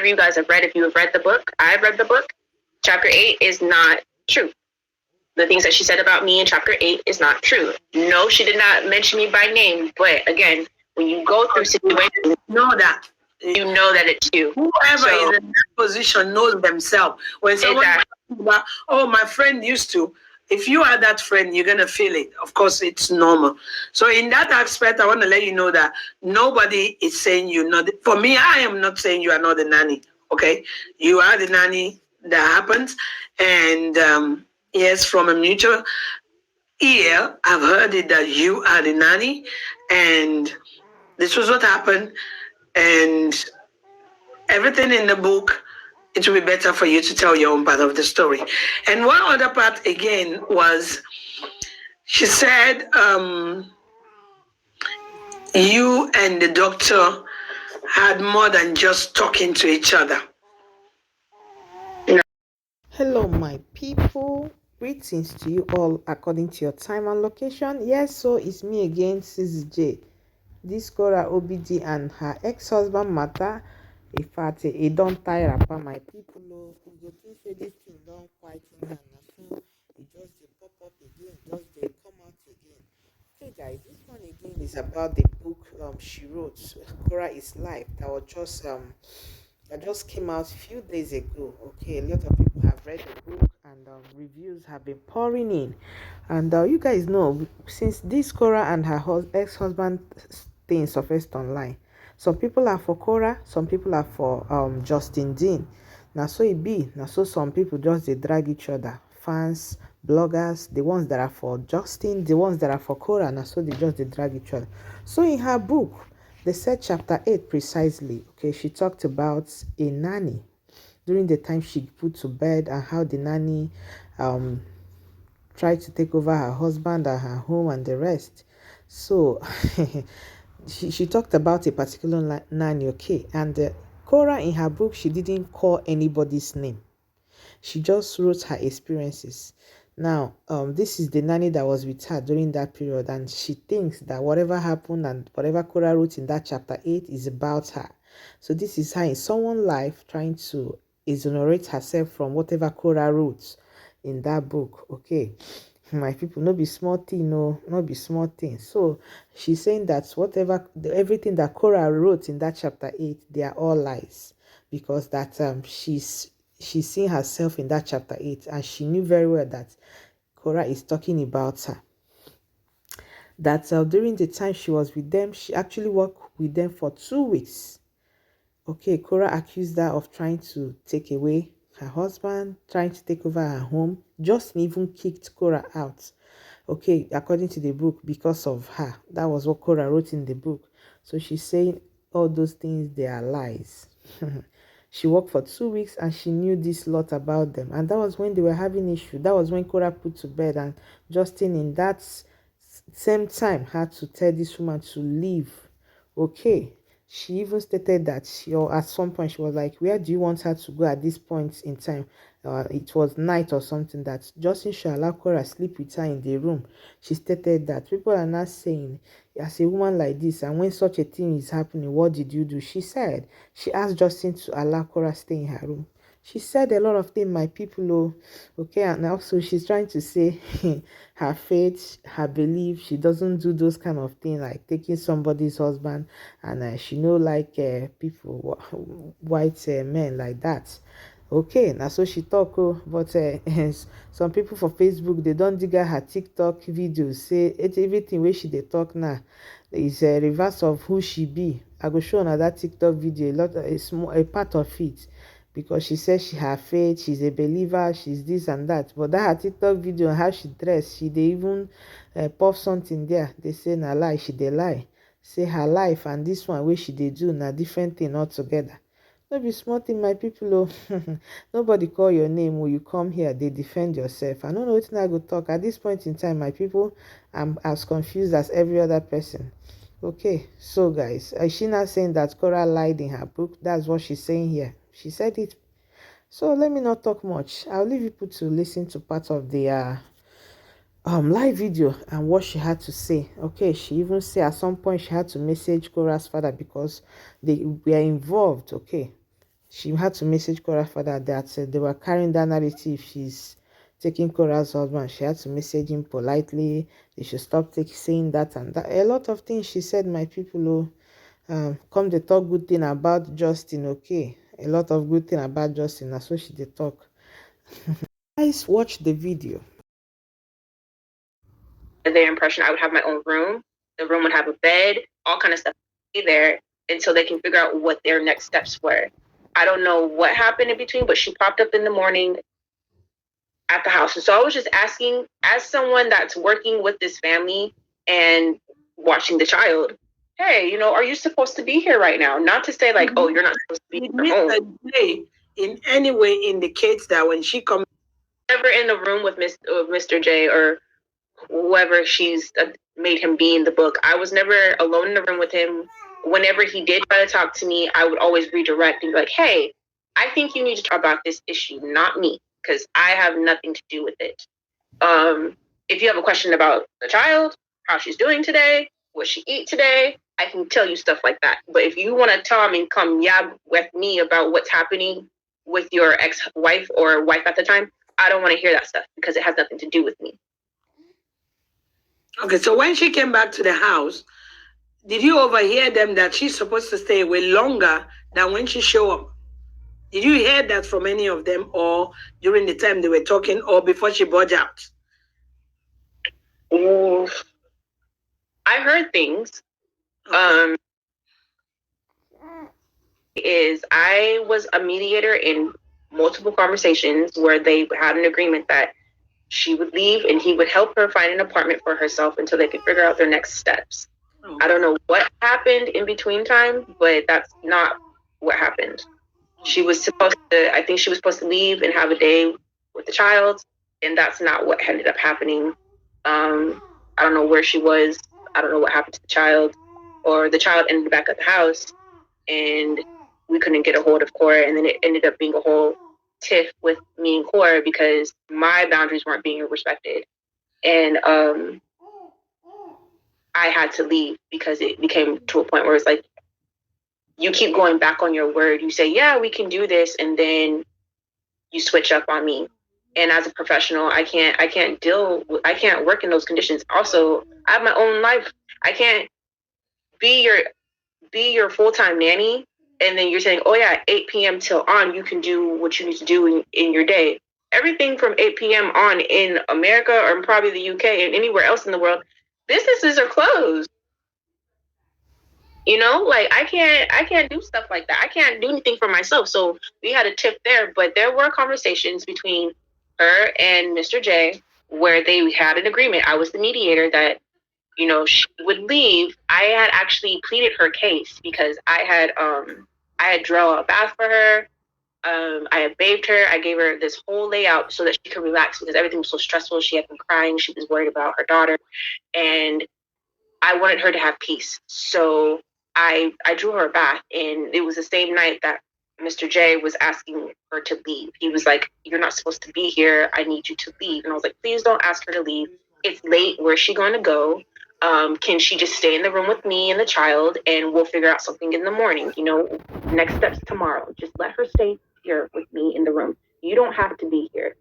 you guys have read, if you have read the book, I've read the book, chapter 8 is not true. The things that she said about me in chapter 8 is not true. No, she did not mention me by name. But again, when you go through situations, you know that it's you. Whoever is in that position knows themselves. When someone about, oh, my friend used to, if you are that friend, you're gonna feel it. Of course, it's normal. So in that aspect, I want to let you know that nobody is saying you're not. For me, I am not saying you are not the nanny. Okay, you are the nanny that happens, and yes, from a mutual ear, I've heard it that you are the nanny, and this was what happened, and everything in the book, it will be better for you to tell your own part of the story. And one other part again was, she said, you and the doctor had more than just talking to each other. Hello, my people. Greetings to you all according to your time and location. Yes, so it's me again, CJ. This Korraobidi and her ex-husband matter. In fact, it don't tire about my people. Who go to say this thing don't quite in and so it just they pop up again, just they come out again. Okay, guys, this one again is about the book she wrote, Korra is Life. That just came out a few days ago. Okay, a lot of people have read the book and reviews have been pouring in. And you guys know, since this Korra and her ex-husband thing surfaced online, some people are for Korra, some people are for Justin Dean. Now so it be. Now so some people just they drag each other. Fans, bloggers, the ones that are for Justin, the ones that are for Korra, now so they just they drag each other. So in her book, they said chapter 8 precisely, okay, she talked about a nanny during the time she put to bed and how the nanny tried to take over her husband and her home and the rest. So she talked about a particular nanny, okay, and Korra in her book, she didn't call anybody's name. She just wrote her experiences. Now, this is the nanny that was with her during that period, and she thinks that whatever happened and whatever Korra wrote in that chapter 8 is about her. So this is her in someone's life trying to exonerate herself from whatever Korra wrote in that book. Okay, my people, no be small thing, no, not be small thing. So she's saying that everything that Korra wrote in that chapter 8, they are all lies, because that she's seen herself in that chapter 8 and she knew very well that Korra is talking about her. That during the time she was with them, she actually worked with them for 2 weeks. Okay, Korra accused her of trying to take away her husband, trying to take over her home. Justin even kicked Korra out. Okay, according to the book, because of her. That was what Korra wrote in the book. So she's saying all those things, they are lies. She worked for 2 weeks and she knew this lot about them. And that was when they were having issue. That was when Korra put to bed, and Justin in that same time had to tell this woman to leave. Okay. She even stated that at some point she was like, where do you want her to go at this point in time? It was night or something, that Justin should allow Korra sleep with her in the room. She stated that people are not saying, as a woman like this, and when such a thing is happening, what did you do? She said she asked Justin to allow Korra stay in her room. She said a lot of things, my people. Oh, okay, and also she's trying to say her faith, her belief. She doesn't do those kind of things like taking somebody's husband, and she know like people, white men like that. Okay, now so she talk, but some people for Facebook, they don't dig her TikTok videos, say everything where she they talk now is a reverse of who she be. I go show another TikTok video, a part of it, because she says she has faith, she's a believer, she's this and that. But that her TikTok video, how she dress, she they even pop something there. They say na lie, she they lie. Say her life and this one where she they do na different thing altogether. No be small thing, my people. Nobody call your name when you come here, they defend yourself. I don't know what I go talk at this point in time, my people. I'm as confused as every other person. Okay, so guys, is she not saying that Korra lied in her book? That's what she's saying here. She said it. So let me not talk much. I'll leave people to listen to part of the live video and what she had to say. Okay, she even said at some point she had to message Korra's father because they were involved. Okay, She had to message Korra's father that they were carrying that narrative. She's taking Korra's husband. She had to message him politely. They should stop saying that and that. A lot of things she said, my people. Oh, come they talk good thing about Justin, okay? A lot of good thing about Justin. That's what she did talk. Guys, watch the video. Their impression, I would have my own room. The room would have a bed, all kind of stuff be there until they can figure out what their next steps were. I don't know what happened in between, but she popped up in the morning at the house. And so I was just asking, as someone that's working with this family and watching the child, hey, are you supposed to be here right now? Not to say like, oh, you're not supposed to be Did here. Mr. in any way indicates that when she comes, never in the room with Mr. J or whoever she's made him be in the book. I was never alone in the room with him. Whenever he did try to talk to me, I would always redirect and be like, hey, I think you need to talk about this issue, not me, because I have nothing to do with it. If you have a question about the child, how she's doing today, what she eat today, I can tell you stuff like that. But if you want to tell me and come yab with me about what's happening with your ex-wife or wife at the time, I don't want to hear that stuff because it has nothing to do with me. Okay, so when she came back to the house, did you overhear them that she's supposed to stay away longer than when she showed up? Did you hear that from any of them, or during the time they were talking, or before she budged out? Ooh. I heard things. Okay. I was a mediator in multiple conversations where they had an agreement that she would leave and he would help her find an apartment for herself until they could figure out their next steps. I don't know what happened in between time, but that's not what happened. She was supposed to, I think she was supposed to leave and have a day with the child, and that's not what ended up happening. I don't know where she was. I don't know what happened to the child, or the child ended back at the house and we couldn't get a hold of Korra, and then it ended up being a whole tiff with me and Korra because my boundaries weren't being respected. And I had to leave because it became to a point where it's like, you keep going back on your word. You say, yeah, we can do this. And then you switch up on me. And as a professional, I can't work in those conditions. Also, I have my own life. I can't be your full-time nanny. And then you're saying, oh yeah, 8 p.m. till on, you can do what you need to do in your day. Everything from 8 p.m. on in America or probably the UK and anywhere else in the world, businesses are closed. Like I can't do stuff like that. I can't do anything for myself. So we had a tip there, but there were conversations between her and Mr. J where they had an agreement. I was the mediator that, she would leave. I had actually pleaded her case because I had drawn a bath for her. I had bathed her. I gave her this whole layout so that she could relax because everything was so stressful. She had been crying. She was worried about her daughter. And I wanted her to have peace. So I drew her a bath. And it was the same night that Mr. J was asking her to leave. He was like, you're not supposed to be here. I need you to leave. And I was like, please don't ask her to leave. It's late. Where's she going to go? Can she just stay in the room with me and the child and we'll figure out something in the morning? Next steps tomorrow. Just let her stay here with me in the room. You don't have to be here.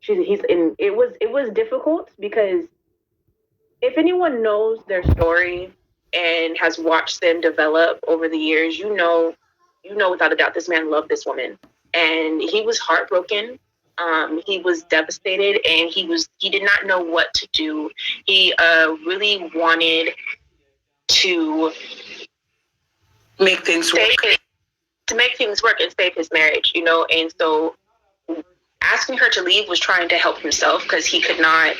It was difficult because if anyone knows their story and has watched them develop over the years, you know without a doubt this man loved this woman. And he was heartbroken. He was devastated and he did not know what to do. He really wanted to make things work. To make things work and save his marriage, and so asking her to leave was trying to help himself because he could not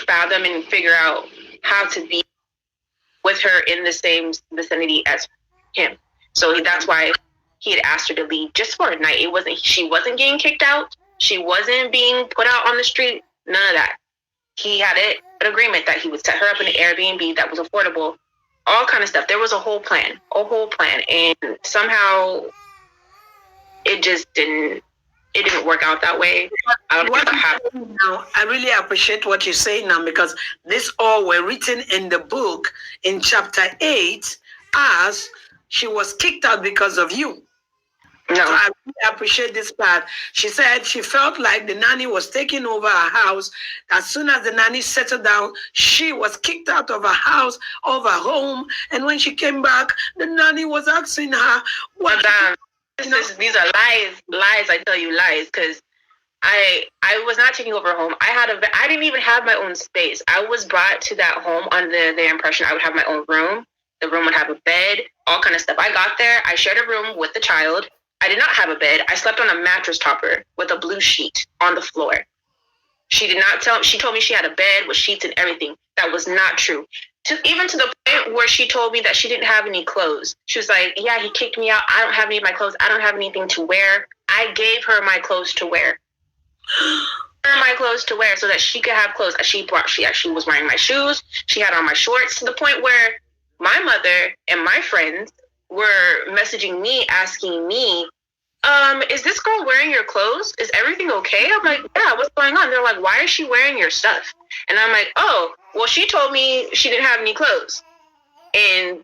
fathom and figure out how to be with her in the same vicinity as him. So that's why he had asked her to leave just for a night. She wasn't getting kicked out. She wasn't being put out on the street. None of that. He had an agreement that he would set her up in an Airbnb that was affordable. All kind of stuff. There was a whole plan. And somehow it just didn't work out that way. I don't know what happened. Now, I really appreciate what you say now because this all were written in the book in chapter 8 as she was kicked out because of you. No. So I really appreciate this part. She said she felt like the nanny was taking over her house. As soon as the nanny settled down, she was kicked out of her house, of her home. And when she came back, the nanny was asking her, what? These are lies. I tell you, lies, because I was not taking over a home. I didn't even have my own space. I was brought to that home under the impression I would have my own room. The room would have a bed, all kind of stuff. I got there. I shared a room with the child. I did not have a bed. I slept on a mattress topper with a blue sheet on the floor. She told me she had a bed with sheets and everything. That was not true. Even to the point where she told me that she didn't have any clothes. She was like, yeah, he kicked me out. I don't have any of my clothes. I don't have anything to wear. I gave her my clothes to wear. My clothes to wear so that she could have clothes. She actually was wearing my shoes. She had on my shorts, to the point where my mother and my friends were messaging me, asking me, is this girl wearing your clothes? Is everything okay? I'm like, yeah, what's going on? They're like, why is she wearing your stuff? And I'm like, oh, well, she told me she didn't have any clothes. And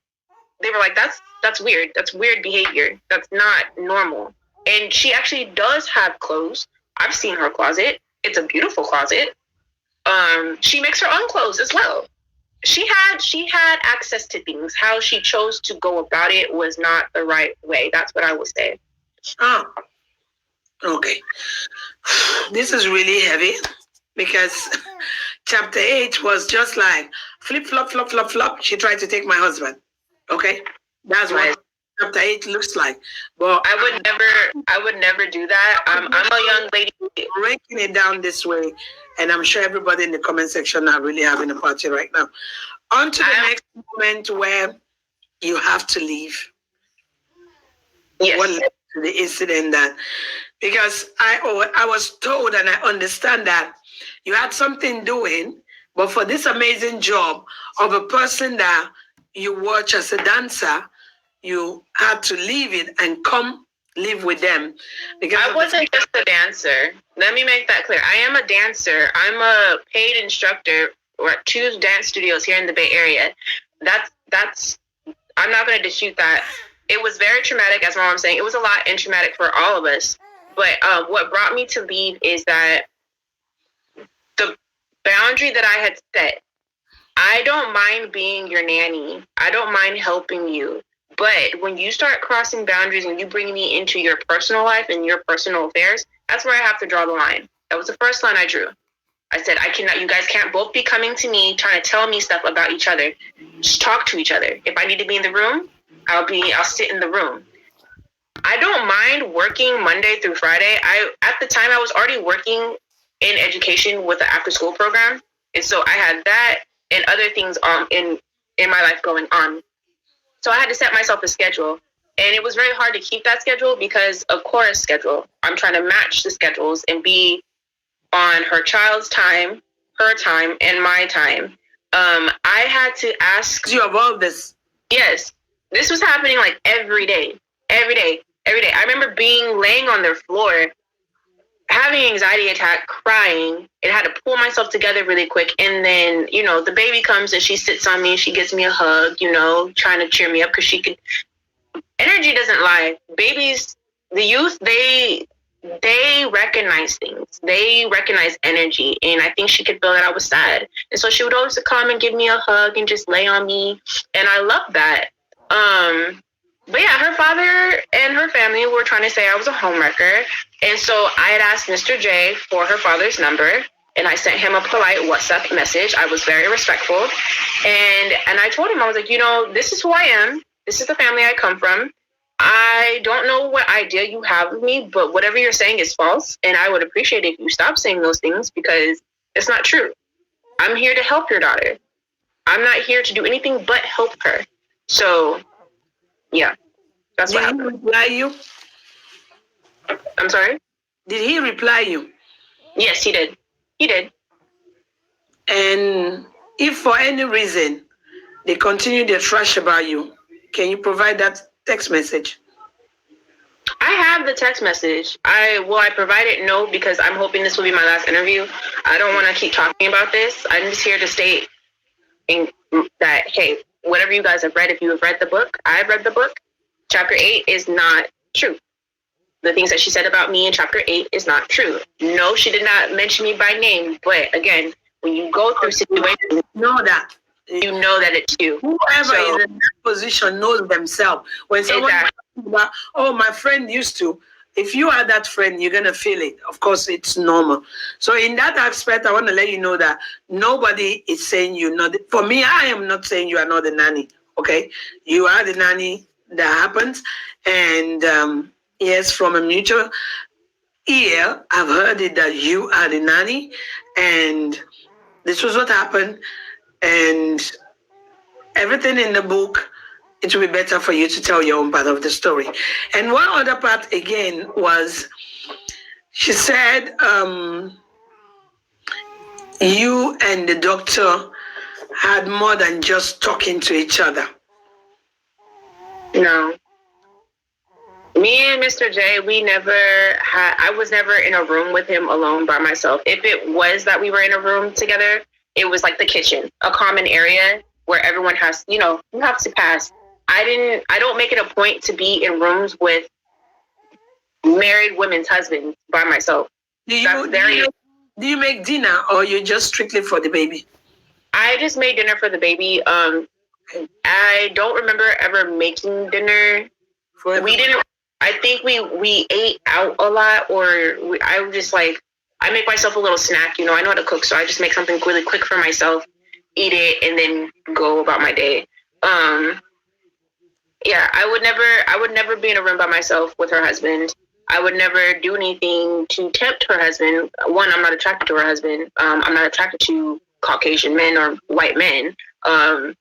they were like, that's weird. That's weird behavior. That's not normal. And she actually does have clothes. I've seen her closet. It's a beautiful closet. She makes her own clothes as well. She had access to things. How she chose to go about it was not the right way. That's what I would say. Oh, okay. This is really heavy because chapter 8 was just like flip, flop, flop, flop, flop. She tried to take my husband. Okay, that's right. What chapter 8 looks like. But I would never do that. I'm a young lady. Breaking it down this way, and I'm sure everybody in the comment section are really having a party right now. On to the next moment where you have to leave. Yes. What led to the incident that, because I was told and I understand that you had something doing, but for this amazing job of a person that you watch as a dancer, you had to leave it and come live with them. Because I wasn't just a dancer. Let me make that clear. I am a dancer. I'm a paid instructor at 2 dance studios here in the Bay Area. That's I'm not going to dispute that. It was very traumatic, as my mom's saying. It was a lot and traumatic for all of us. But what brought me to leave is that the boundary that I had set, I don't mind being your nanny. I don't mind helping you. But when you start crossing boundaries and you bring me into your personal life and your personal affairs, that's where I have to draw the line. That was the first line I drew. I said, I cannot, you guys can't both be coming to me trying to tell me stuff about each other. Just talk to each other. If I need to be in the room, I'll sit in the room. I don't mind working Monday through Friday. At the time I was already working in education with the after school program. And so I had that and other things in my life going on. So I had to set myself a schedule. And it was very hard to keep that schedule because of Korra's schedule. I'm trying to match the schedules and be on her child's time, her time, and my time. I had to ask you about this. Yes. This was happening like every day. I remember laying on their floor, having an anxiety attack, crying, and had to pull myself together really quick. And then, the baby comes and she sits on me, she gives me a hug, trying to cheer me up because she could. Energy doesn't lie. Babies, the youth, they recognize things. They recognize energy. And I think she could feel that I was sad. And so she would always come and give me a hug and just lay on me. And I love that. But yeah, her father and her family were trying to say I was a homewrecker. And so I had asked Mr. J for her father's number, and I sent him a polite WhatsApp message. I was very respectful. And I told him, I was like, this is who I am. This is the family I come from. I don't know what idea you have of me, but whatever you're saying is false. And I would appreciate it if you stop saying those things because it's not true. I'm here to help your daughter. I'm not here to do anything but help her. So, yeah, that's what happened. Did he reply you? I'm sorry? Did he reply you? Yes, he did. He did. And if for any reason they continue their trash about you, can you provide that text message? I have the text message. I provide it? No, because I'm hoping this will be my last interview. I don't want to keep talking about this. I'm just here to state that, hey, whatever you guys have read, if you have read the book, I've read the book. chapter 8 is not true. The things that she said about me in chapter 8 is not true. No, she did not mention me by name. But again, when you go through situations, know that. you know that it's you. Whoever is in that position knows themselves. When someone about, oh, my friend used to, if you are that friend, you're going to feel it. Of course, it's normal. So in that aspect, I want to let you know that nobody is saying you're not. For me, I am not saying you are not the nanny. Okay? You are the nanny that happens. And yes, from a mutual ear, I've heard it that you are the nanny. And this was what happened. And everything in the book, it will be better for you to tell your own part of the story. And one other part again was, she said, you and the doctor had more than just talking to each other. No. Me and Mr. J, I was never in a room with him alone by myself. If it was that we were in a room together, it was like the kitchen, a common area where everyone has, you have to pass. I don't make it a point to be in rooms with married women's husbands by myself. Do you make dinner, or you just strictly for the baby? I just made dinner for the baby. I don't remember ever making dinner. We didn't. I think we ate out a lot, I was just like, I make myself a little snack. I know how to cook, so I just make something really quick for myself, eat it, and then go about my day. Yeah, I would never be in a room by myself with her husband. I would never do anything to tempt her husband. One, I'm not attracted to her husband. I'm not attracted to Caucasian men or white men. I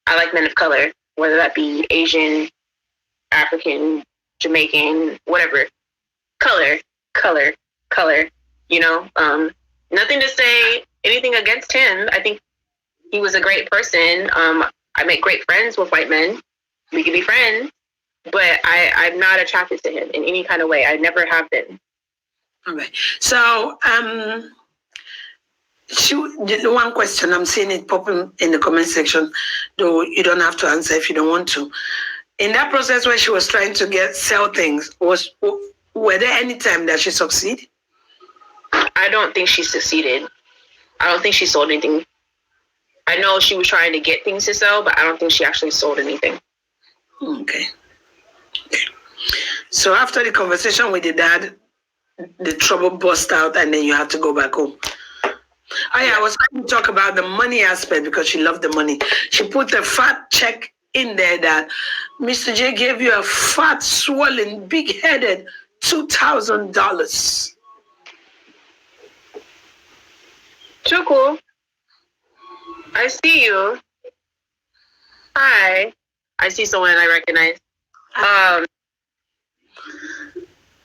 like men of color, whether that be Asian, African, Jamaican, whatever. Color. Nothing to say anything against him. I think he was a great person. I make great friends with white men. We can be friends, but I'm not attracted to him in any kind of way. I never have been. Okay. So, one question, I'm seeing it popping in the comment section, though you don't have to answer if you don't want to. In that process where she was trying to sell things, were there any time that she succeeded? I don't think she succeeded. I don't think she sold anything. I know she was trying to get things to sell, but I don't think she actually sold anything. Okay. So after the conversation with the dad, the trouble burst out, and then you had to go back home. Oh yeah, I was trying to talk about the money aspect because she loved the money. She put a fat check in there that Mr. J gave you a fat, swollen, big-headed $2,000. Too cool. I see you. Hi. I see someone I recognize.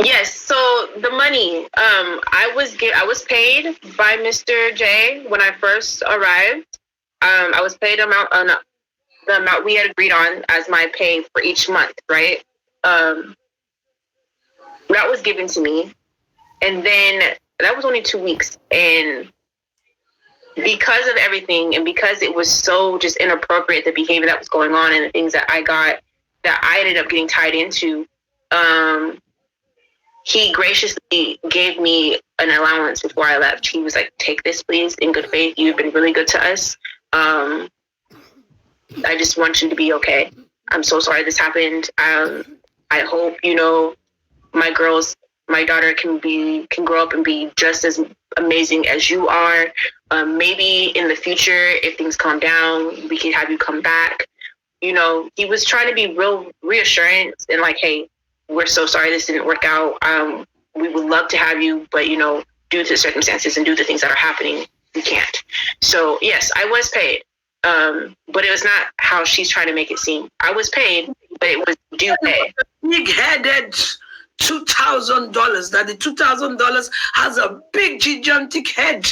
Yes. So the money. I was paid by Mr. J when I first arrived. I was paid the amount we had agreed on as my pay for each month. Right. That was given to me, and then that was only 2 weeks, and because of everything, and because it was so just inappropriate, the behavior that was going on and the things that I ended up getting tied into, he graciously gave me an allowance before I left. He was like, take this, please, in good faith. You've been really good to us. I just want you to be okay. I'm so sorry this happened. I hope, my daughter can grow up and be just as amazing as you are. Maybe in the future, if things calm down, we can have you come back. He was trying to be real reassuring and like, hey, we're so sorry this didn't work out. We would love to have you, but due to the circumstances and due to things that are happening, we can't. So yes, I was paid. But it was not how she's trying to make it seem. I was paid, but it was due pay. Big-headed $2,000. That the $2,000 has a big gigantic head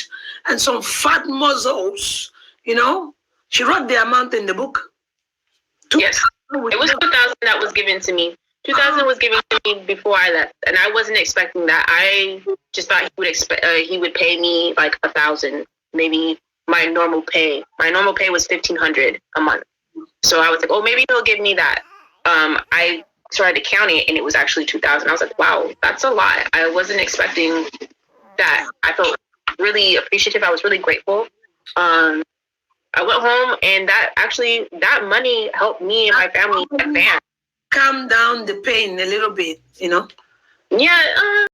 and some fat muscles. She wrote the amount in the book. Yes, it was 2,000 that was given to me. 2,000 was given to me before I left, and I wasn't expecting that. I just thought he would pay me like 1,000, maybe my normal pay. My normal pay was $1,500 a month, so I was like, oh, maybe he'll give me that. I started to count it, and it was actually 2,000. I was like, wow, that's a lot. I wasn't expecting that. I felt really appreciative. I was really grateful. I went home, and that money helped me and my family advance. Calm down the pain a little bit, you know? Yeah,